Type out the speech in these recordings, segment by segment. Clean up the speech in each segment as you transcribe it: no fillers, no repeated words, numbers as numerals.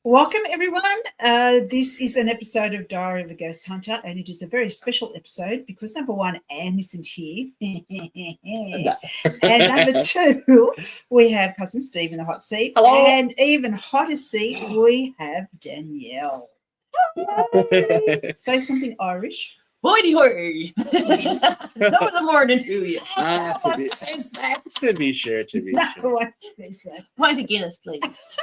Welcome, everyone. This is an episode of Diary of a Ghost Hunter, and it is a very special episode because number one, Anne isn't here. And number two, we have cousin Steve in the hot seat. Hello. And even hotter seat, we have Danielle. Yay. Say something Irish. Hoity hoy! Top of the morning to you. No one says that. To be sure. No one says that. Pint of Guinness, please.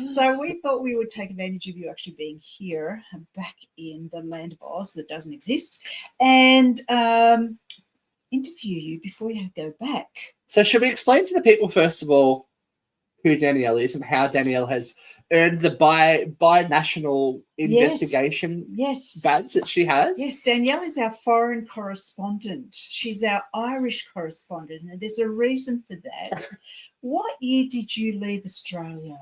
So we thought we would take advantage of you actually being here back in the land of Oz that doesn't exist and interview you before you go back. So should we explain to the people, first of all, who Danielle is and how Danielle has earned the bi-national investigation badge that she has? Yes, Danielle is our foreign correspondent. She's our Irish correspondent, and there's a reason for that. What year did you leave Australia?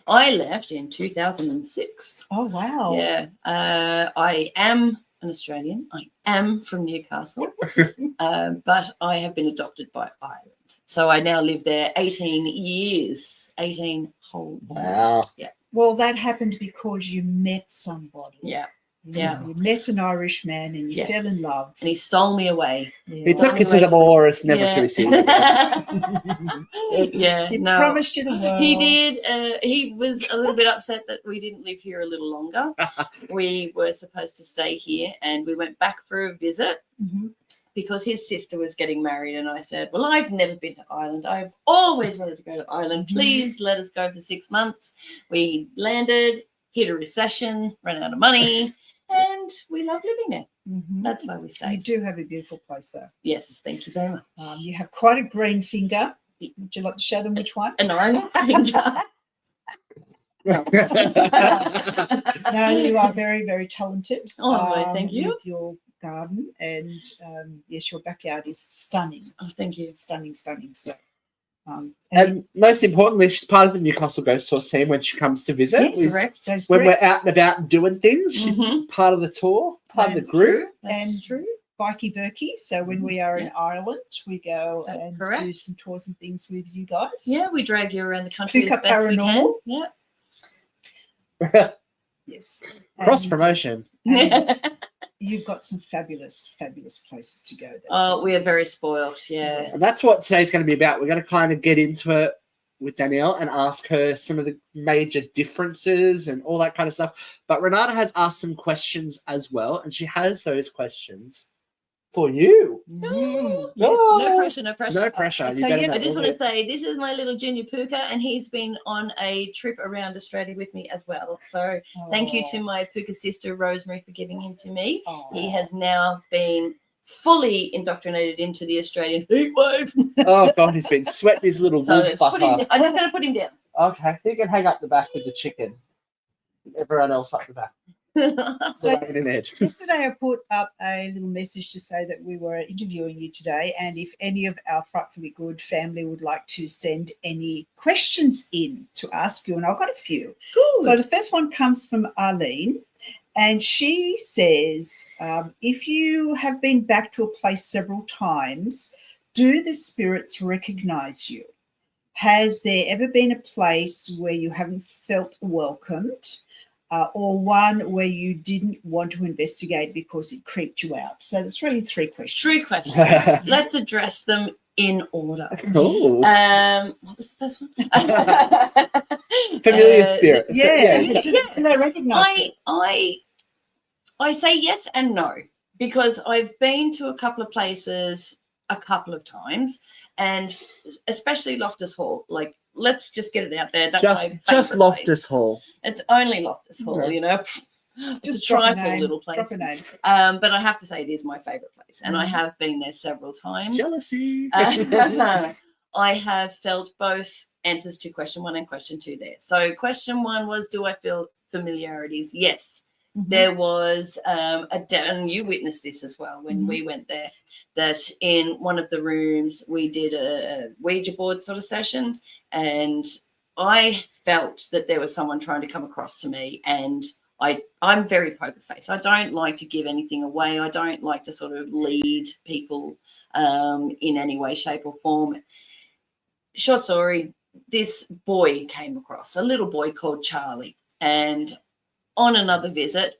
I left in 2006. Oh, wow. Yeah. I am an Australian. I am from Newcastle, but I have been adopted by Ireland. So I now live there 18 years, 18 whole years. Wow. Yeah. Well, that happened because you met somebody. Yeah. Yeah. You met an Irish man and you fell in love. And he stole me away. Yeah. He took you to the Moors, never to receive it. Yeah. He promised you the world. He did. He was a little bit upset that we didn't live here a little longer. We were supposed to stay here and we went back for a visit. Mm-hmm. Because his sister was getting married, and I said, well, I've never been to Ireland. I've always wanted to go to Ireland. Please let us go for 6 months. We landed, hit a recession, ran out of money, and we love living there. Mm-hmm. That's why we You stayed. do have a beautiful place, though. Yes, thank you very much. You have quite a green finger. Would you like to show them which one? An iron finger. No, you are very, very talented. Oh, thank you. With your garden, and yes, your backyard is stunning. Oh, thank you. Stunning. So, and most importantly, she's part of the Newcastle Ghost Tours team when she comes to visit. Yes, correct. That's when correct. we're out and about doing things, she's part of the tour, part of the group. That's true. Bikey Berkey. So when we are in Ireland, we go and do some tours and things with you guys. Yeah, we drag you around the country Puca as best we can. Paranormal. Yeah. Yes. Cross promotion. You've got some fabulous places to go. Oh, we are very spoiled. Yeah. And that's what today's going to be about. We're going to kind of get into it with Danielle and ask her some of the major differences and all that kind of stuff. But Renata has asked some questions as well, and she has those questions for you. No pressure. No pressure. So You better I just know want to it. say this is my little junior Puca, and he's been on a trip around Australia with me as well. So thank you to my Puca sister Rosemary for giving him to me. He has now been fully indoctrinated into the Australian heat wave. Oh God, he's been sweating his little So wool I'm just going to put him down. Okay, he can hang up the back with the chicken. Everyone else up the back. So An edge. yesterday I put up a little message to say that we were interviewing you today, and if any of our Frightfully Good family would like to send any questions in to ask you, and I've got a few. Good. So the first one comes from Arlene, and she says, if you have been back to a place several times, do the spirits recognize you? Has there ever been a place where you haven't felt welcomed? Or one where you didn't want to investigate because it creeped you out? So that's really 3 questions. 3 questions. Let's address them in order. Oh. What was the first one? Familiar spirits. Yeah. Do they recognise you? I say yes and no, because I've been to a couple of places a couple of times, and especially Loftus Hall. Like, let's just get it out there. That's just Loftus place. Hall. It's only Loftus Hall, you know. Just a trifle little place. Drop a name. But I have to say it is my favourite place, and I have been there several times. Jealousy. I have felt both answers to question 1 and question 2 there. So question 1 was, do I feel familiarities? Yes. Mm-hmm. There was and you witnessed this as well when we went there, that in one of the rooms we did a Ouija board sort of session, and I felt that there was someone trying to come across to me, and I'm very poker face. I don't like to give anything away. I don't like to sort of lead people in any way, shape or form. Short story, this boy came across, a little boy called Charlie. And on another visit,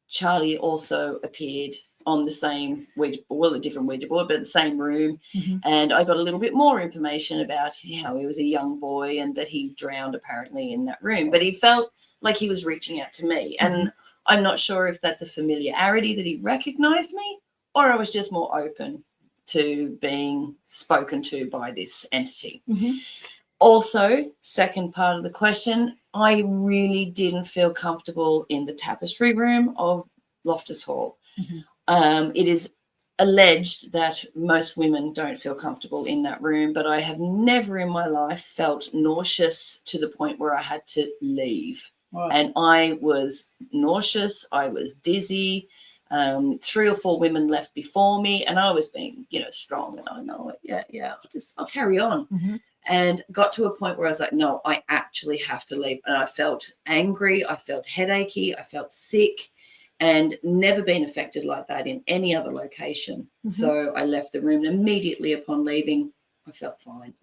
Charlie also appeared on the same Ouija board, well, a different Ouija board, but the same room. Mhm. And I got a little bit more information about how he was a young boy and that he drowned apparently in that room. But he felt like he was reaching out to me. And I'm not sure if that's a familiarity that he recognized me, or I was just more open to being spoken to by this entity. Also, second part of the question, I really didn't feel comfortable in the tapestry room of Loftus Hall. It is alleged that most women don't feel comfortable in that room, but I have never in my life felt nauseous to the point where I had to leave. Wow. And I was nauseous, I was dizzy. 3 or 4 women left before me, and I was being, strong, and I know it. Yeah, I'll carry on. And got to a point where I was like, no, I actually have to leave. And I felt angry, I felt headachy, I felt sick, and never been affected like that in any other location. So I left the room, and immediately upon leaving, I felt fine.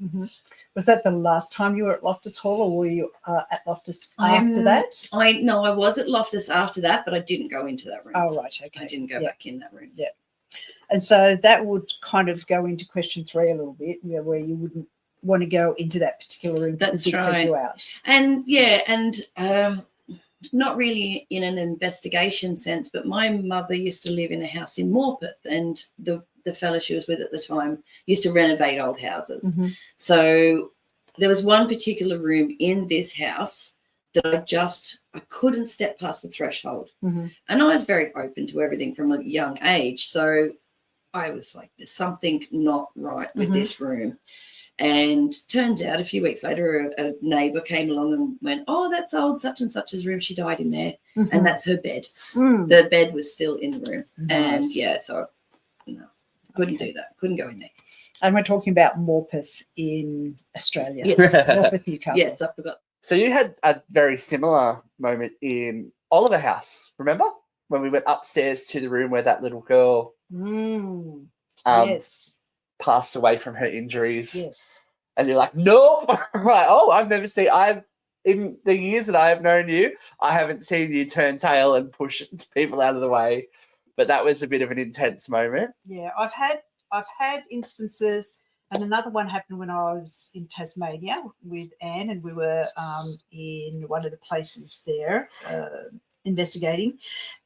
Was that the last time you were at Loftus Hall, or were you at Loftus after that? I was at Loftus after that, but I didn't go into that room. Oh, right, okay. I didn't go back in that room. Yeah. And so that would kind of go into question 3 a little bit, where you wouldn't want to go into that particular room because it did creep you out. And not really in an investigation sense, but my mother used to live in a house in Morpeth, and the fella she was with at the time used to renovate old houses. So there was one particular room in this house that I couldn't step past the threshold. And I was very open to everything from a young age. So I was like, there's something not right with this room. And turns out a few weeks later, a neighbour came along and went, oh, that's old such and such's room. She died in there. And that's her bed. The bed was still in the room. Nice. And so no, couldn't do that. Couldn't go in there. And we're talking about Morpeth in Australia. Yes. Morpeth, Newcastle. Yes, I forgot. So you had a very similar moment in Oliver House, remember? When we went upstairs to the room where that little girl Yes. passed away from her injuries. Yes. And you're like, no. Right. Oh, in the years that I have known you, I haven't seen you turn tail and push people out of the way. But that was a bit of an intense moment. Yeah, I've had instances, and another one happened when I was in Tasmania with Anne, and we were in one of the places there investigating.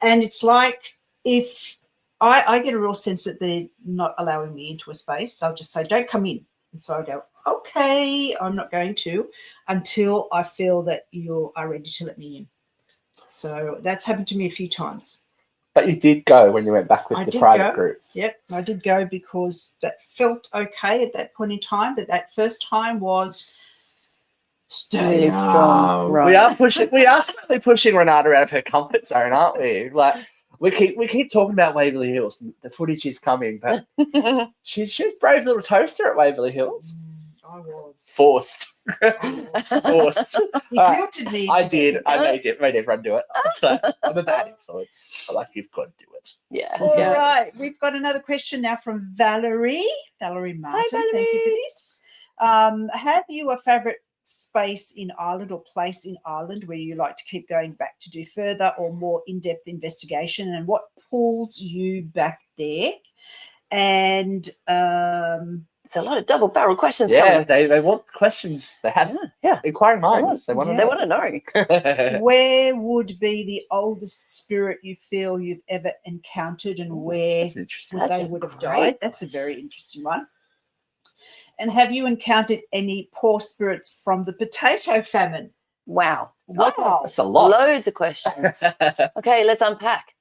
And it's like, if I get a real sense that they're not allowing me into a space, I'll just say, don't come in. And so I go, okay, I'm not going to until I feel that you are ready to let me in. So that's happened to me a few times. But you did go when you went back with the private group. Yep, I did go because that felt okay at that point in time. But that first time was stay home. Right. We are slightly pushing Renata out of her comfort zone, aren't we? Like we keep talking about Waverly Hills. And the footage is coming, but she's a brave little toaster at Waverly Hills. I was forced. Forced. You guilted me. I did. I made everyone do it. So I'm a bad influence. I'm like, you've got to do it. Yeah. All right. We've got another question now from Valerie. Valerie Martin. Hi, Valerie. Thank you for this. Have you a favourite space in Ireland or place in Ireland where you like to keep going back to do further or more in-depth investigation, and what pulls you back there? And it's a lot of double-barrel questions. Yeah, they want questions. They have inquiring minds. They want to know. Where would be the oldest spirit you feel you've ever encountered, and where would have died? That's a very interesting one. And have you encountered any poor spirits from the potato famine? Wow. That's a lot. Loads of questions. Okay, let's unpack.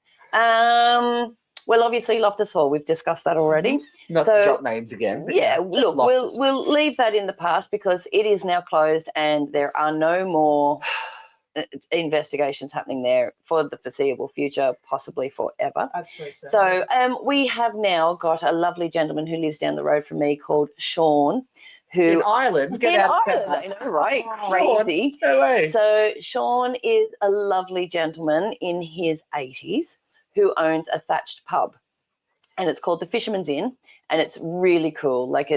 Well, obviously, Loftus Hall, we've discussed that already. Not to drop names again. Yeah, look, we'll leave that in the past because it is now closed and there are no more investigations happening there for the foreseeable future, possibly forever. I'd say so. So we have now got a lovely gentleman who lives down the road from me called Sean. Who, in Ireland? Get out of Ireland, I know, right? Crazy. No way. So Sean is a lovely gentleman in his 80s who owns a thatched pub. and it's called the Fisherman's Inn, and it's really cool. Like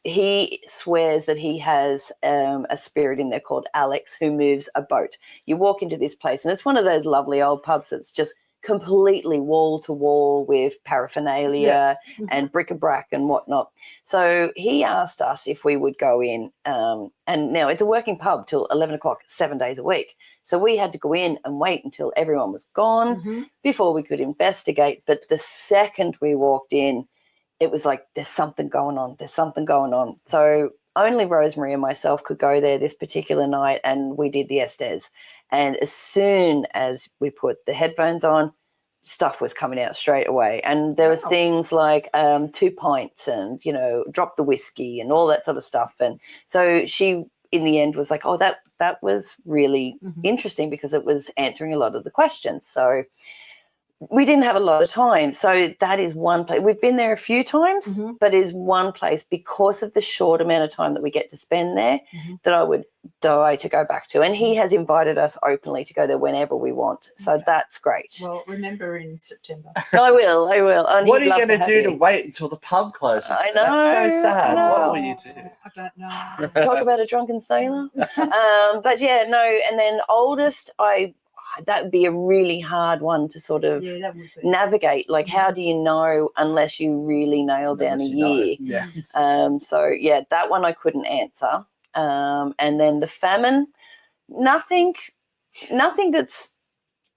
he swears that he has a spirit in there called Alex who moves a boat. You walk into this place, and it's one of those lovely old pubs that's just completely wall to wall with paraphernalia and bric-a-brac and whatnot. So he asked us if we would go in, and now it's a working pub till 11 o'clock, 7 days a week. So we had to go in and wait until everyone was gone before we could investigate. But the second we walked in, it was like, there's something going on. There's something going on. So only Rosemary and myself could go there this particular night, and we did the Estes. And as soon as we put the headphones on, stuff was coming out straight away. And there was things like 2 pints and, drop the whiskey and all that sort of stuff. And so she, in the end, was like, oh, that was really interesting because it was answering a lot of the questions. So we didn't have a lot of time. So that is one place. We've been there a few times, but it is one place, because of the short amount of time that we get to spend there, that I would die to go back to. And he has invited us openly to go there whenever we want. So that's great. Well, remember in September. I will. And what are you going to do to wait until the pub closes? I know. That's so sad. What will you do? I don't know. Talk about a drunken sailor. But yeah, no. And then oldest, that would be a really hard one to sort of navigate. Like, how do you know unless you really nail down a year? So yeah, that one I couldn't answer. And then the famine, nothing that's.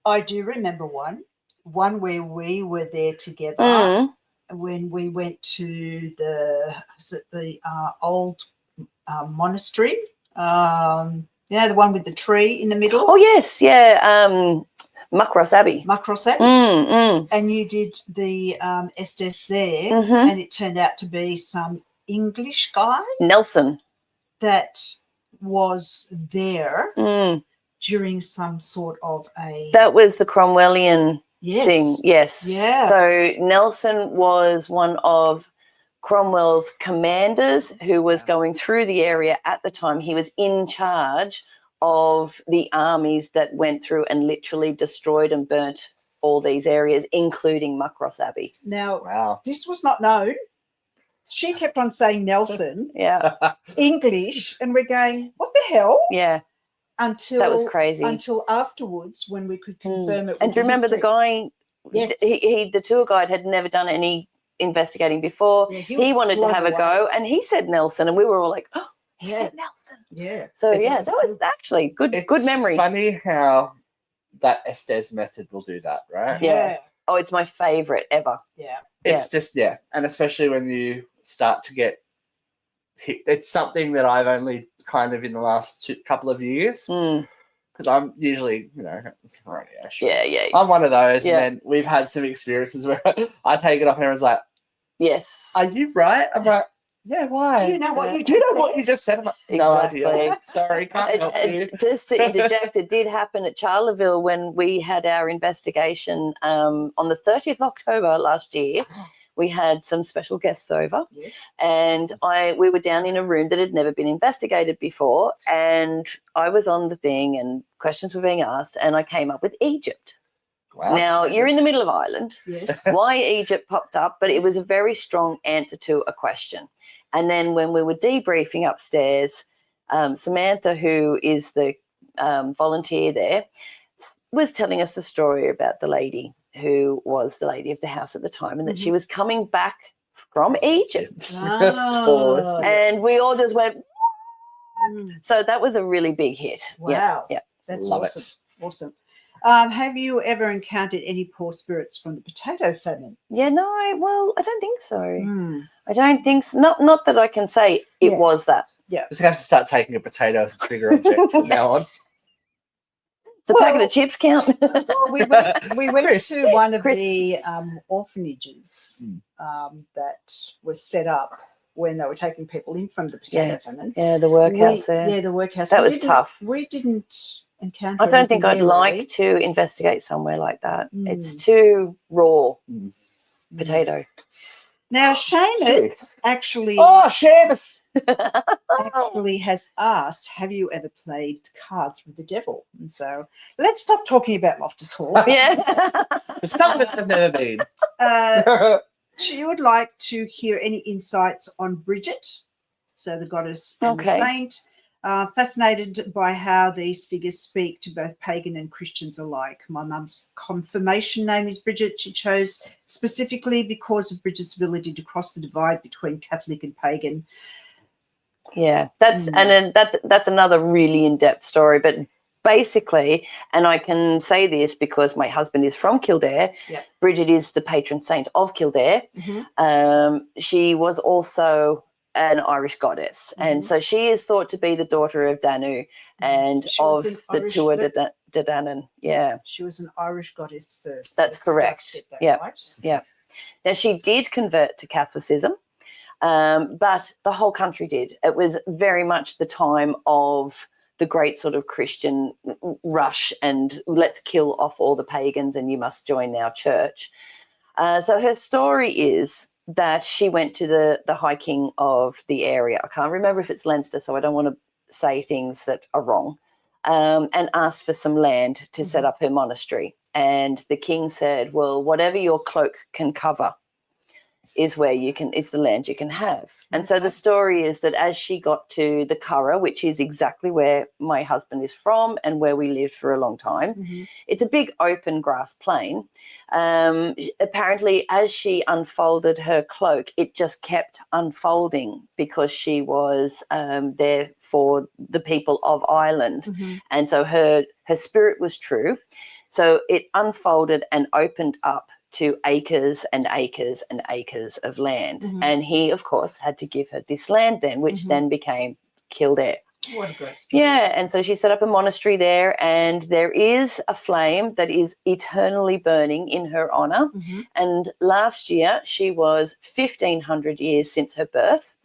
I do remember one where we were there together when we went to the old monastery. The one with the tree in the middle. Oh, yes, yeah. Muckross Abbey. And you did the Estes there, and it turned out to be some English guy. Nelson. That was there during some sort of a... That was the Cromwellian thing, yes. Yeah. So Nelson was one of Cromwell's commanders who was going through the area at the time. He was in charge of the armies that went through and literally destroyed and burnt all these areas, including Muckross Abbey. Now, this was not known. She kept on saying Nelson, English, and we're going, what the hell? Yeah. Until that was crazy. Until afterwards, when we could confirm it. And do you remember the guy? Yes. The tour guide had never done any investigating before. Yeah, he wanted to have a go, and he said Nelson, and we were all like, oh, he said Nelson. Yeah. So that was actually good memory. Funny how that Estes method will do that, right? Yeah. Oh, it's my favorite ever. Yeah. It's just, and especially when you start to get hit. It's something that I've only kind of in the last couple of years, because I'm usually, I'm one of those, and then we've had some experiences where I take it off and everyone's like, yes, are you right? I'm like, yeah, why? Do you know what you just said? I'm like, no idea. Sorry, can't help you. Just to interject, it did happen at Charleville when we had our investigation on the 30th of October last year. We had some special guests over, and we were down in a room that had never been investigated before, and I was on the thing and questions were being asked, and I came up with Egypt. Wow. Now, you're in the middle of Ireland. Yes. Why Egypt popped up, but it was a very strong answer to a question. And then when we were debriefing upstairs, Samantha, who is the volunteer there, was telling us the story about the lady who was the lady of the house at the time, and that she was coming back from Egypt. Oh. And we all just went, so that was a really big hit. Wow. Yeah. That's Love awesome. it. Awesome. Have you ever encountered any poor spirits from the potato famine? Yeah, no, well, I don't think so. I don't think so. Not that I can say it was that. Yeah. Just have to start taking a potato as a trigger object from now on. Does a packet of chips count? Well, we went to one of the orphanages that was set up when they were taking people in from the potato famine. Yeah, the workhouse there. Yeah, the workhouse. That was tough. We didn't encounter I don't think I'd like really. to investigate somewhere like that. It's too raw. Potato. Now, Seamus actually... Oh, Seamus! actually has asked, have you ever played cards with the devil? And so let's stop talking about Loftus Hall. Yeah. Some of us have never been. She would like to hear any insights on Brigid, so the goddess and the saint. Fascinated by how these figures speak to both pagan and Christians alike. My mum's confirmation name is Brigid. She chose specifically because of Brigid's ability to cross the divide between Catholic and pagan. Yeah, that's another really in-depth story. But basically, and I can say this because my husband is from Kildare. Yeah. Brigid is the patron saint of Kildare. She was also an Irish goddess, and so she is thought to be the daughter of Danu and of the Tuatha De Danann. Yeah, she was an Irish goddess first. That's correct. Yeah, right. Yeah. Now she did convert to Catholicism, but the whole country did. It was very much the time of the great sort of Christian rush and let's kill off all the pagans and you must join our church. So her story is that she went to the High King of the area. I can't remember if it's Leinster, so I don't want to say things that are wrong, and asked for some land to set up her monastery. And the king said, well, whatever your cloak can cover is the land you can have. And so the story is that as she got to the Curragh, which is exactly where my husband is from and where we lived for a long time, it's a big open grass plain. Apparently, as she unfolded her cloak, it just kept unfolding because she was there for the people of Ireland. And so her spirit was true. So it unfolded and opened up to acres and acres and acres of land. And he, of course, had to give her this land then, which then became Kildare. What a great story. Yeah, and so she set up a monastery there, and there is a flame that is eternally burning in her honour. And last year, she was 1,500 years since her birth,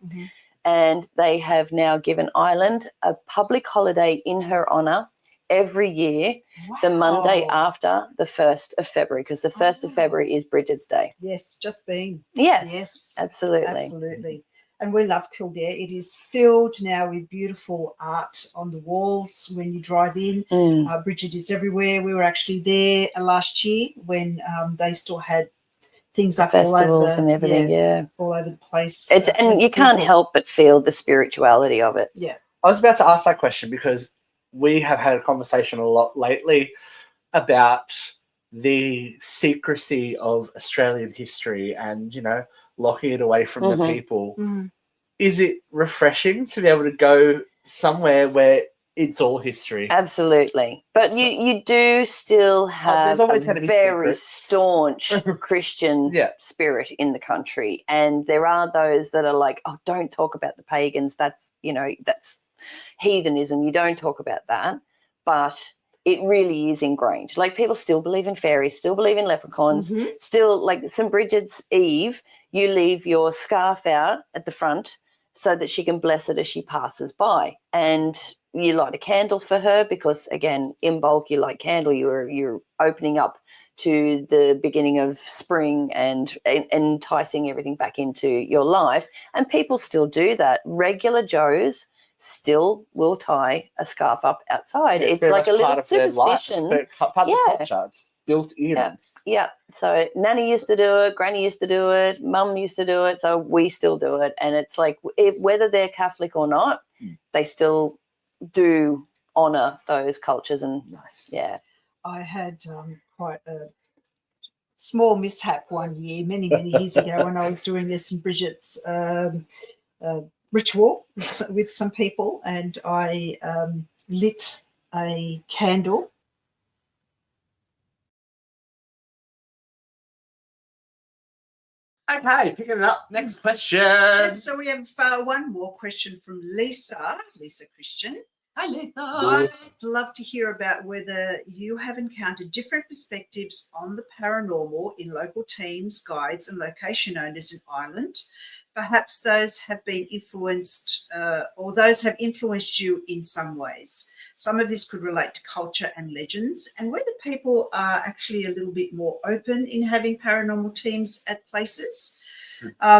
and they have now given Ireland a public holiday in her honour every year, the Monday after the 1st of February, because the 1st of February is Brigid's Day. Yes, just been. Yes, absolutely. Absolutely. And we love Kildare. It is filled now with beautiful art on the walls when you drive in. Brigid is everywhere. We were actually there last year when they still had things up festivals all over and everything, all over the place. And you can't help but feel the spirituality of it. Yeah. I was about to ask that question because we have had a conversation a lot lately about the secrecy of Australian history and, locking it away from the people. Is it refreshing to be able to go somewhere where it's all history? Absolutely. But you do still have a very staunch Christian spirit in the country. And there are those that are like, oh, don't talk about the pagans. That's heathenism. You don't talk about that. But it really is ingrained. Like, people still believe in fairies, still believe in leprechauns, still, like St. Brigid's Eve, you leave your scarf out at the front so that she can bless it as she passes by. And you light a candle for her because, again, in bulk, you light candle, you're opening up to the beginning of spring and enticing everything back into your life. And people still do that. Regular Joes still will tie a scarf up outside. It's like a little superstition. Part of the culture. It's built in. Yeah. So Nanny used to do it, Granny used to do it, Mum used to do it, so we still do it. And it's like, whether they're Catholic or not, they still do honour those cultures. And I had quite a small mishap one year, many years ago, when I was doing this in Brigid's ritual with some people, and I lit a candle. Okay, picking it up. Next question. So we have one more question from Lisa Christian. Hi, Lisa. I'd love to hear about whether you have encountered different perspectives on the paranormal in local teams, guides, and location owners in Ireland. Perhaps those have been influenced or those have influenced you in some ways. Some of this could relate to culture and legends, and whether people are actually a little bit more open in having paranormal teams at places.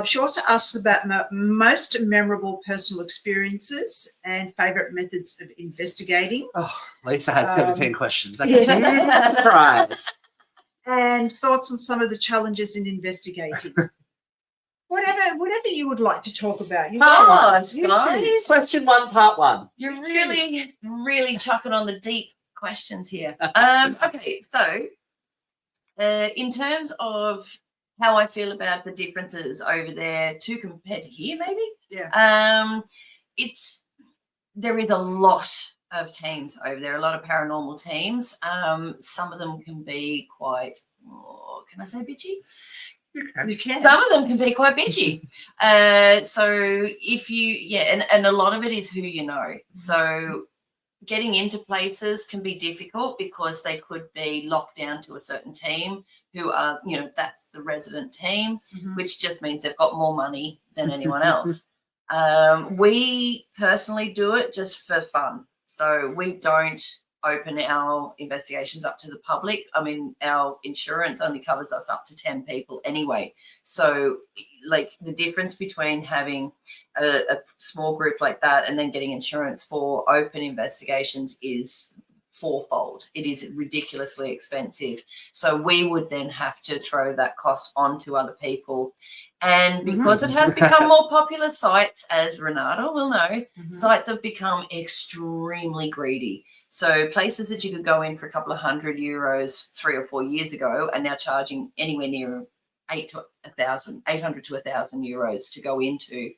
She also asks about most memorable personal experiences and favourite methods of investigating. Oh, Lisa has 17 questions. That's a surprise. And thoughts on some of the challenges in investigating. whatever you would like to talk about. Gosh, You guys. choose. Question 1, part 1. You're really chucking on the deep questions here. Okay, so in terms of how I feel about the differences over there to compared to here, maybe. Yeah. There is a lot of teams over there, a lot of paranormal teams. Some of them can be quite, can I say bitchy? You can. Some of them can be quite bitchy. So if you, and a lot of it is who you know. So getting into places can be difficult because they could be locked down to a certain team who are, that's the resident team, which just means they've got more money than anyone else. We personally do it just for fun. So we don't open our investigations up to the public. I mean, our insurance only covers us up to 10 people anyway. So like the difference between having a small group like that and then getting insurance for open investigations is fourfold. It is ridiculously expensive. So we would then have to throw that cost onto other people. And because it has become more popular, sites, as Renata will know, sites have become extremely greedy. So places that you could go in for a couple of €100 3 or 4 years ago are now charging anywhere near 800 to 1,000 euros to go into.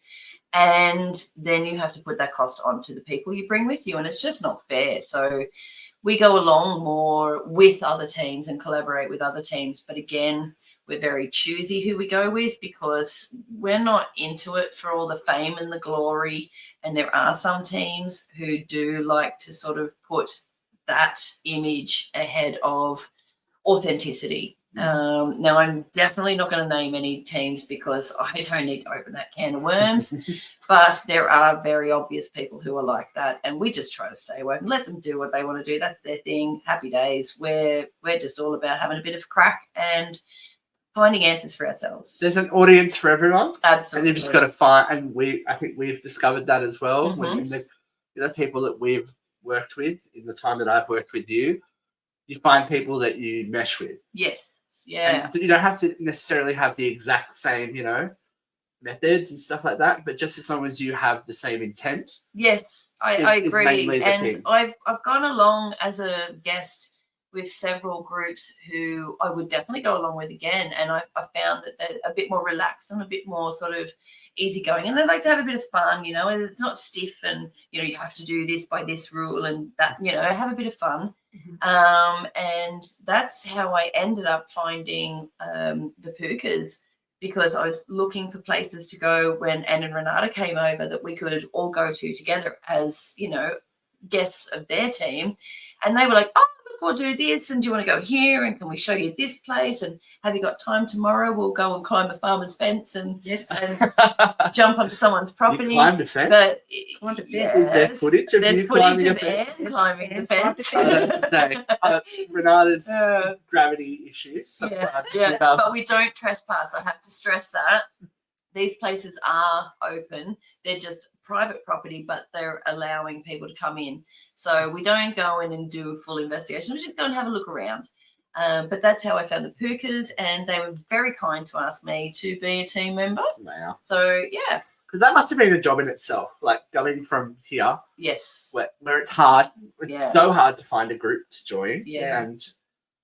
And then you have to put that cost onto the people you bring with you. And it's just not fair. So we go along more with other teams and collaborate with other teams. But again, we're very choosy who we go with because we're not into it for all the fame and the glory. And there are some teams who do like to sort of put that image ahead of authenticity. Now, I'm definitely not going to name any teams because I don't need to open that can of worms, but there are very obvious people who are like that, and we just try to stay away and let them do what they want to do. That's their thing. Happy days. We're just all about having a bit of crack and finding answers for ourselves. There's an audience for everyone. Absolutely. And you've just got to find, and I think we've discovered that as well. When the people that we've worked with in the time that I've worked with you find people that you mesh with. Yes. Yeah. And you don't have to necessarily have the exact same, methods and stuff like that, but just as long as you have the same intent. Yes, I agree. And thing. I've gone along as a guest with several groups who I would definitely go along with again. And I found that they're a bit more relaxed and a bit more sort of easygoing. And they like to have a bit of fun, and it's not stiff and, you have to do this by this rule and that, have a bit of fun. And that's how I ended up finding the Pucas, because I was looking for places to go when Anne and Renata came over that we could all go to together as, guests of their team. And they were like, oh, we'll do this, and do you want to go here, and can we show you this place, and have you got time tomorrow? We'll go and climb a farmer's fence and jump onto someone's property. You climbed a fence? But Is there footage of you climbing a fence? Climbing the fence. Renata's gravity issues. But we don't trespass. I have to stress that. These places are open. They're just private property, but they're allowing people to come in. So we don't go in and do a full investigation. We just go and have a look around. But that's how I found the Pucas, and they were very kind to ask me to be a team member. Wow. So, yeah. Because that must have been a job in itself, like going from here, yes, where it's hard. It's so hard to find a group to join. Yeah. And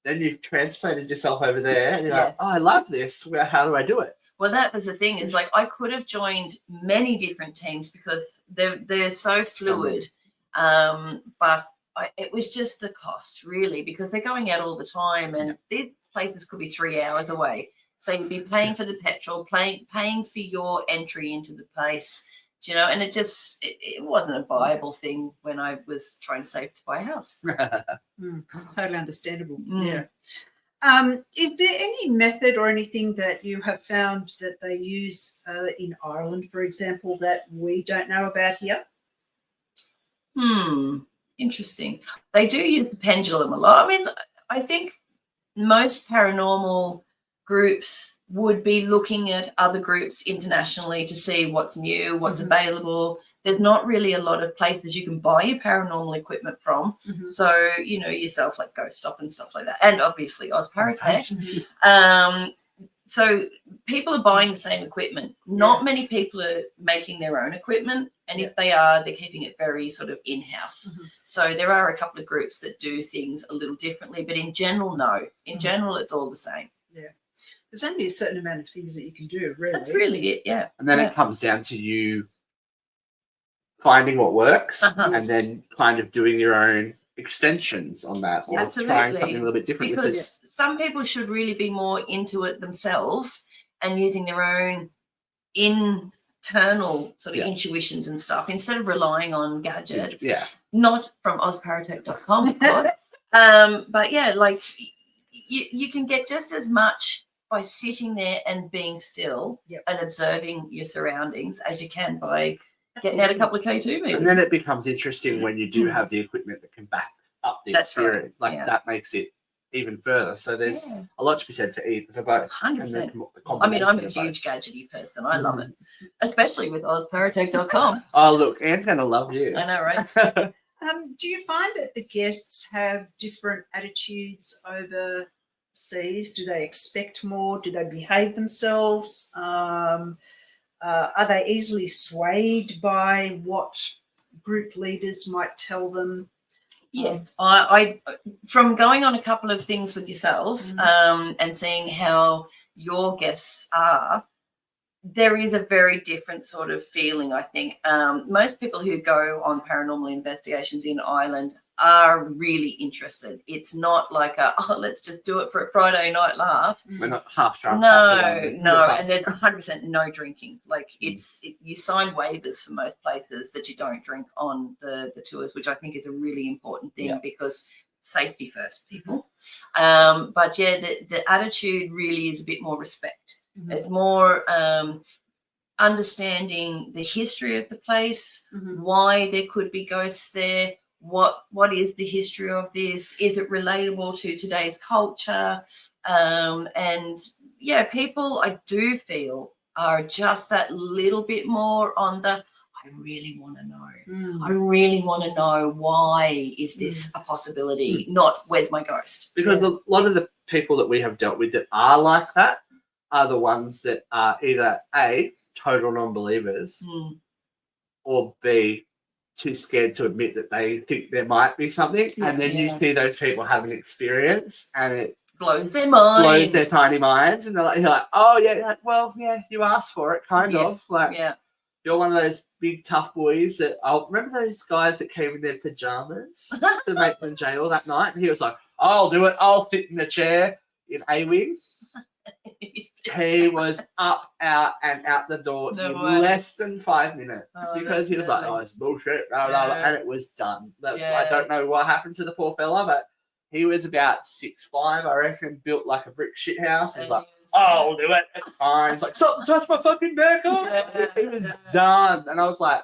then you've transplanted yourself over there, and you're like, oh, I love this. How do I do it? Well, that was the thing, is like I could have joined many different teams because they're so fluid. But it was just the cost, really, because they're going out all the time, and these places could be 3 hours away. So you'd be paying for the petrol, paying for your entry into the place, and it wasn't a viable thing when I was trying to save to buy a house. Totally understandable. Yeah. Is there any method or anything that you have found that they use in Ireland, for example, that we don't know about here? Interesting. They do use the pendulum a lot. I mean, I think most paranormal groups would be looking at other groups internationally to see what's new, what's available. There's not really a lot of places you can buy your paranormal equipment from. So, yourself like Ghost Stop and stuff like that. And obviously Oz Paratech. so people are buying the same equipment. Not many people are making their own equipment. And if they are, they're keeping it very sort of in-house. So there are a couple of groups that do things a little differently. But in general, no. In general, it's all the same. Yeah. There's only a certain amount of things that you can do, really. That's really it, yeah. And then it comes down to you finding what works and then kind of doing your own extensions on that, or trying something a little bit different. Because some people should really be more into it themselves and using their own internal sort of intuitions and stuff instead of relying on gadgets. Not from ozparatech.com, of course. But yeah, like you can get just as much by sitting there and being still and observing your surroundings as you can by getting out a couple of K2 maybe. And then it becomes interesting when you do have the equipment that can back up the experience. Right. Like that makes it even further. So there's a lot to be said for both. 100%. I mean, I'm a huge gadgety person. I love it, especially with ozparatech.com. Oh, look, Anne's going to love you. I know, right? Do you find that the guests have different attitudes overseas? Do they expect more? Do they behave themselves? Are they easily swayed by what group leaders might tell them? Yes, I from going on a couple of things with yourselves and seeing how your guests are, there is a very different sort of feeling, I think. Most people who go on paranormal investigations in Ireland are really interested. It's not like let's just do it for a Friday night laugh. We're not half drunk. No, and there's 100% no drinking. Like you sign waivers for most places that you don't drink on the tours, which I think is a really important thing because safety first, people. But yeah, the attitude really is a bit more respect. It's more understanding the history of the place, why there could be ghosts there. What is the history of this? Is it relatable to today's culture? And yeah, people I do feel are just that little bit more on the I really want to know. I really want to know why is this a possibility, not where's my ghost? Because a lot of the people that we have dealt with that are like that are the ones that are either A, total non-believers, or B, too scared to admit that they think there might be something, and then you see those people have an experience, and it blows their mind, blows their tiny minds, and you're like, oh yeah, well yeah, you asked for it, kind of like you're one of those big tough boys that I'll remember those guys that came in their pajamas to Maitland Jail that night, and he was like, I'll do it, I'll sit in the chair in A-Wing. He was up, out, and out the door in less than 5 minutes because he was like, "Oh, it's bullshit," blah, blah, blah, and it was done. I don't know what happened to the poor fella, but he was about 6'5", I reckon, built like a brick shit house. He's like, "Oh, I'll do it. It's fine." He's like, "Stop, touch my fucking neck off." He was done, and I was like,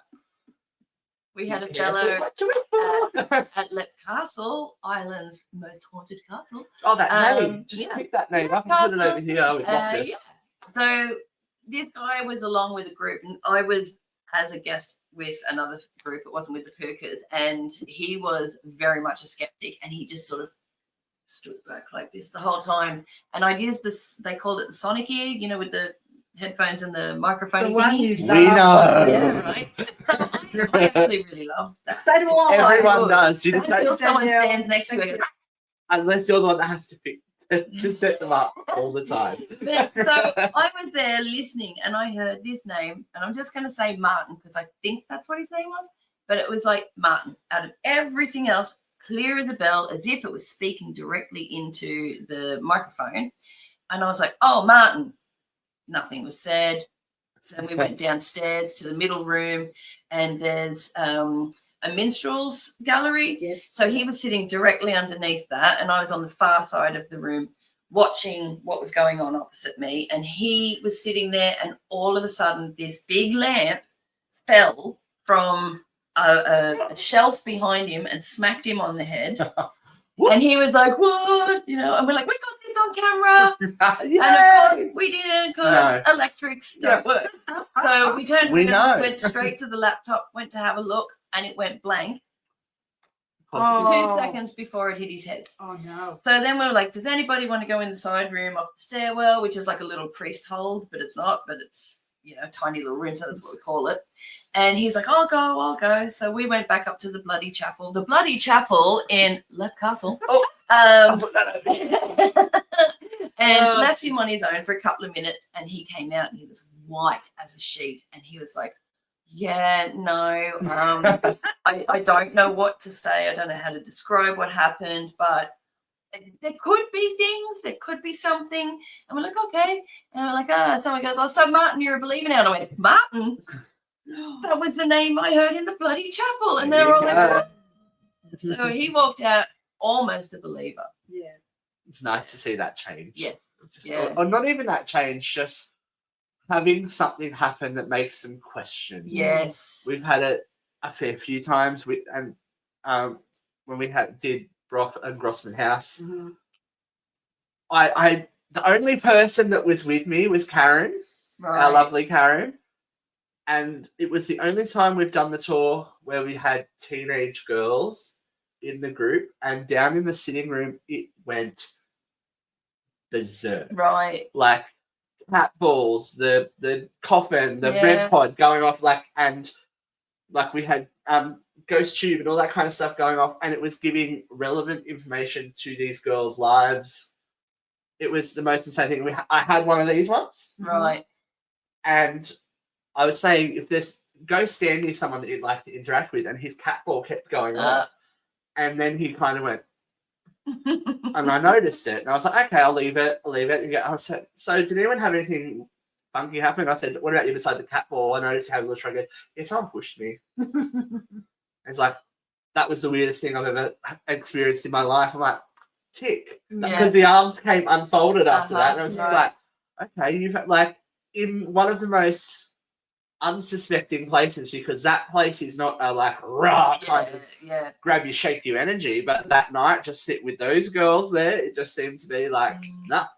we had a fellow at Lep Castle, Ireland's most haunted castle. Oh, that name. Just pick that name up and put it over here with Loftus. So this guy was along with a group, and I was as a guest with another group. It wasn't with the Pucas, and he was very much a skeptic, and he just sort of stood back like this the whole time. And I'd use this, they called it the sonic ear, you know, with the headphones and the microphone. The one you we know. Yeah, right. So I actually really love that. So do I. Everyone does. You Until someone stands next to you. Unless you're the one that has to pick to set them up all the time. But, so I was there listening, and I heard this name, and I'm just going to say Martin because I think that's what his name was. But it was like Martin. Out of everything else, clear as a bell, as if it was speaking directly into the microphone. And I was like, "Oh, Martin." Nothing was said. So we went downstairs to the middle room, and there's a minstrel's gallery. Yes. So he was sitting directly underneath that, and I was on the far side of the room watching what was going on opposite me. And he was sitting there, and all of a sudden, this big lamp fell from a shelf behind him and smacked him on the head. And he was like, "What?" You know, and we're like, "We got this on camera." And of course, we didn't because electrics don't work. So we went straight to the laptop, went to have a look, and it went blank. 2 seconds before it hit his head. Oh no. So then we were like, does anybody want to go in the side room off the stairwell, which is like a little priest hold, but it's not, but it's, you know, tiny little room, so that's what we call it. And he's like, I'll go. So we went back up to the bloody chapel. The bloody chapel in Lep Castle. I'll put that over. And left him on his own for a couple of minutes, and he came out and he was white as a sheet, and he was like, yeah, no, I don't know what to say. I don't know how to describe what happened, but there could be things, there could be something. And we're like, okay. And we're like, someone goes, oh, so Martin, you're a believer now. And I went, Martin? That was the name I heard in the bloody chapel. And they're all like, what? So he walked out almost a believer. Yeah. It's nice to see that change. Yeah. Or not even that change, just having something happen that makes them question. Yes. We've had it a fair few times. When we did Brock and Grossman House, I the only person that was with me was Karen, our lovely Karen. And it was the only time we've done the tour where we had teenage girls in the group, and down in the sitting room, it went berserk. Right. Like cat balls, the coffin, the red pod going off, and we had ghost tube and all that kind of stuff going off, and it was giving relevant information to these girls' lives. It was the most insane thing. I had one of these once. Right. And I was saying, if there's go stand near someone that you'd like to interact with, and his cat ball kept going off, and then he kind of went, and I noticed it, and I was like, okay, I'll leave it. And I said, so did anyone have anything funky happen? I said, what about you beside the cat ball? I noticed you had a little shrug. He goes, yeah, someone pushed me. It's like, that was the weirdest thing I've ever experienced in my life. I'm like, tick. Because the arms came unfolded after that, and I was like, okay, you've had, like, in one of the most unsuspecting places, because that place is not a like raw kind of grab you, shake you energy, but that night just sit with those girls there, it just seemed to be like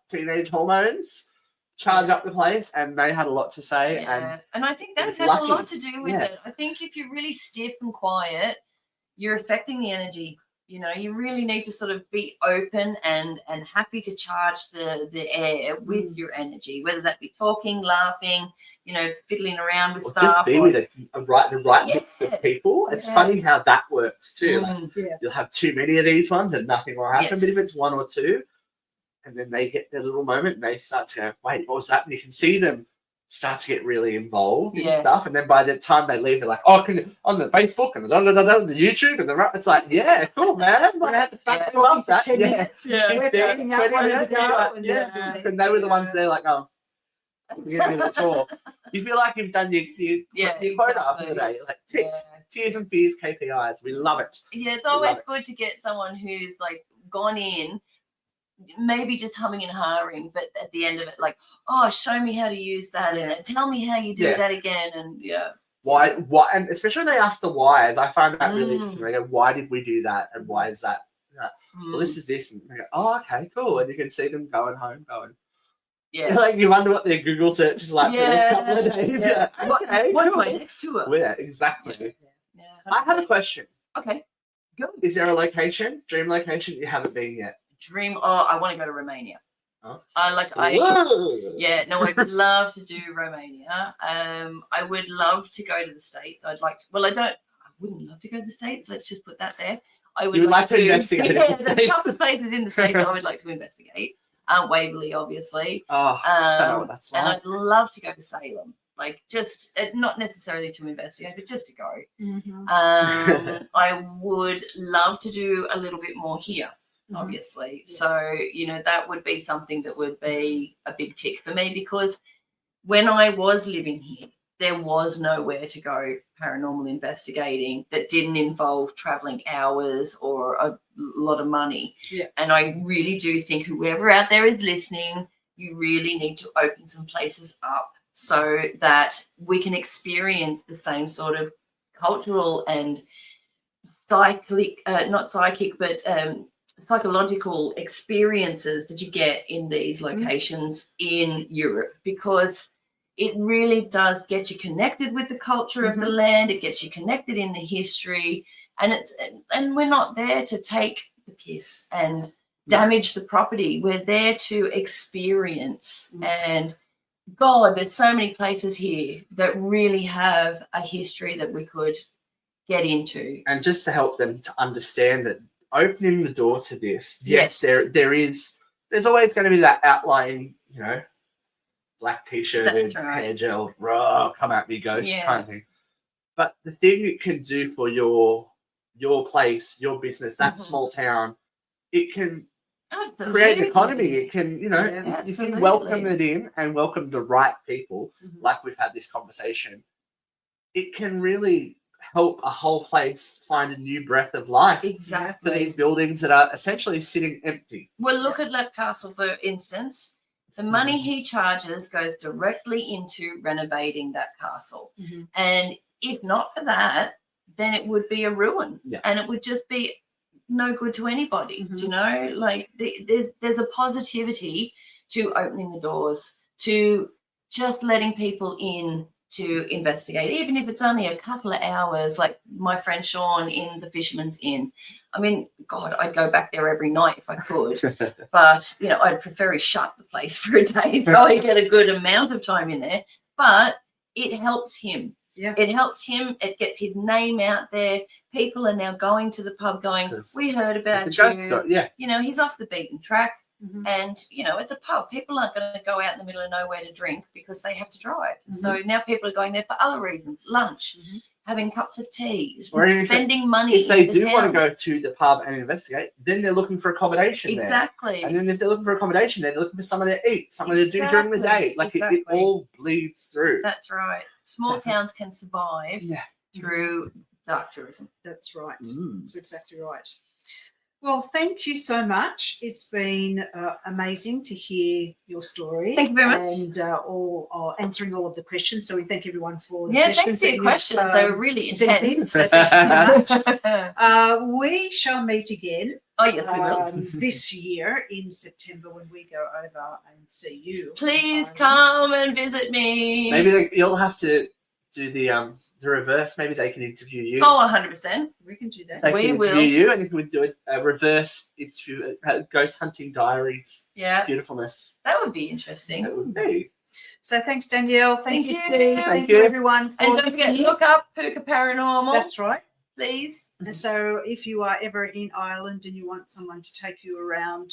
teenage hormones charge up the place, and they had a lot to say. And I think that has a lot to do with it. I think if you're really stiff and quiet, you're affecting the energy. You know, you really need to sort of be open and happy to charge the air with your energy, whether that be talking, laughing, you know, fiddling around with stuff. Just be with the right mix of people. It's funny how that works too. Like, you'll have too many of these ones and nothing will happen. But if it's one or two, and then they get their little moment and they start to go, wait, what was that? And you can see them start to get really involved in stuff, and then by the time they leave, they're like, "Oh, can you, on the Facebook and the the YouTube and the it's like, yeah, cool, man." Like, I love that. 10 minutes. 20 minutes. And they were the ones there, like, "Oh, you're gonna get a tour." You feel like you've done your quota after the day. Like, tick, tears and fears, KPIs. We love it. Yeah, it's always good to get someone who's like gone in, maybe just humming and hawing, but at the end of it, like, oh, show me how to use that, and tell me how you do that again, and why, and especially when they ask the whys, I find that really interesting. They go, why did we do that, and why is that? Well, this is this, and they go, oh, okay, cool, and you can see them going home, like, you wonder what their Google search is like for a couple of days. What's my next tour? Yeah, exactly. I have a question. Okay, go. Is there a location, dream location you haven't been yet? Dream? Oh, I want to go to Romania. Oh. I would love to do Romania. I would love to go to the States. I wouldn't love to go to the States. Let's just put that there. I would like to investigate. There's a couple of places in the States I would like to investigate. Waverley, obviously. Oh, I don't know what that's like. And I'd love to go to Salem. Like, just not necessarily to investigate, but just to go. I would love to do a little bit more here. Obviously. So, you know, that would be something that would be a big tick for me, because when I was living here, there was nowhere to go paranormal investigating that didn't involve traveling hours or a lot of money. And I really do think whoever out there is listening, you really need to open some places up so that we can experience the same sort of cultural and psychological experiences that you get in these locations in Europe, because it really does get you connected with the culture of the land. It gets you connected in the history, and we're not there to take the piss and damage the property. We're there to experience. And God, there's so many places here that really have a history that we could get into. And just to help them to understand that opening the door to this, Yes. there's always going to be that outlying, black t-shirt That's with right. hair gel, raw, come at me, ghost Yeah. kind of thing. But the thing it can do for your place, your business, that small town, it can create an economy. It can, if you welcome it in and welcome the right people, like we've had this conversation, it can really help a whole place find a new breath of life Exactly. for these buildings that are essentially sitting empty. Well, look at Left Castle, for instance. The money he charges goes directly into renovating that castle. And if not for that, then it would be a ruin. Yeah. And it would just be no good to anybody. Do you know? Like, there's a positivity to opening the doors, to just letting people in to investigate, even if it's only a couple of hours, like my friend Sean in the Fisherman's Inn. I mean, God, I'd go back there every night if I could, but, I'd prefer he shut the place for a day so I get a good amount of time in there. But it helps him. Yeah. It helps him. It gets his name out there. People are now going to the pub going, we heard about you. Yeah. He's off the beaten track. And, it's a pub. People aren't going to go out in the middle of nowhere to drink because they have to drive. So now people are going there for other reasons, lunch, having cups of tea, spending money. If they do want to go to the pub and investigate, then they're looking for accommodation Exactly. there. And then if they're looking for accommodation, they're looking for somewhere to eat, something to do during the day. Like it all bleeds through. That's right. Small towns can survive through dark tourism. That's right. That's exactly right. Well, thank you so much. It's been amazing to hear your story. Thank you very much. And answering all of the questions. So we thank everyone for the questions. questions. Thanks for your questions. They were really sent in. intense. So thank you very much. We shall meet again Oh, yes, we will. this year in September when we go over and see you. Please come and visit me. Maybe you'll have to do the reverse. Maybe they can interview you. Oh, 100%. We can do that. They We can will. interview you, and if we do a reverse interview, ghost hunting diaries. Yeah, Beautifulness. that would be interesting. It would be. So thanks, Danielle. Thank you, Thank Steve. you. Thank Thank you, you. everyone. And don't forget, look up Puca Paranormal. That's right. Please. And so if you are ever in Ireland and you want someone to take you around,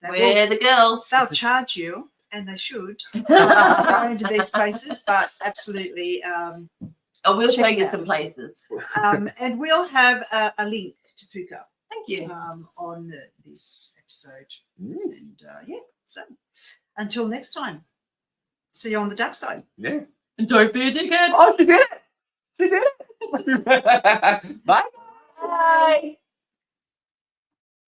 We're the girls. they'll charge you, and they should, go into these places, but absolutely. I will show check you that. some places. And we'll have a link to Puca Thank you. on this episode. And so until next time, see you on the dark side. Yeah. And don't be a dickhead. Oh, she did it. She did it. Bye. Bye.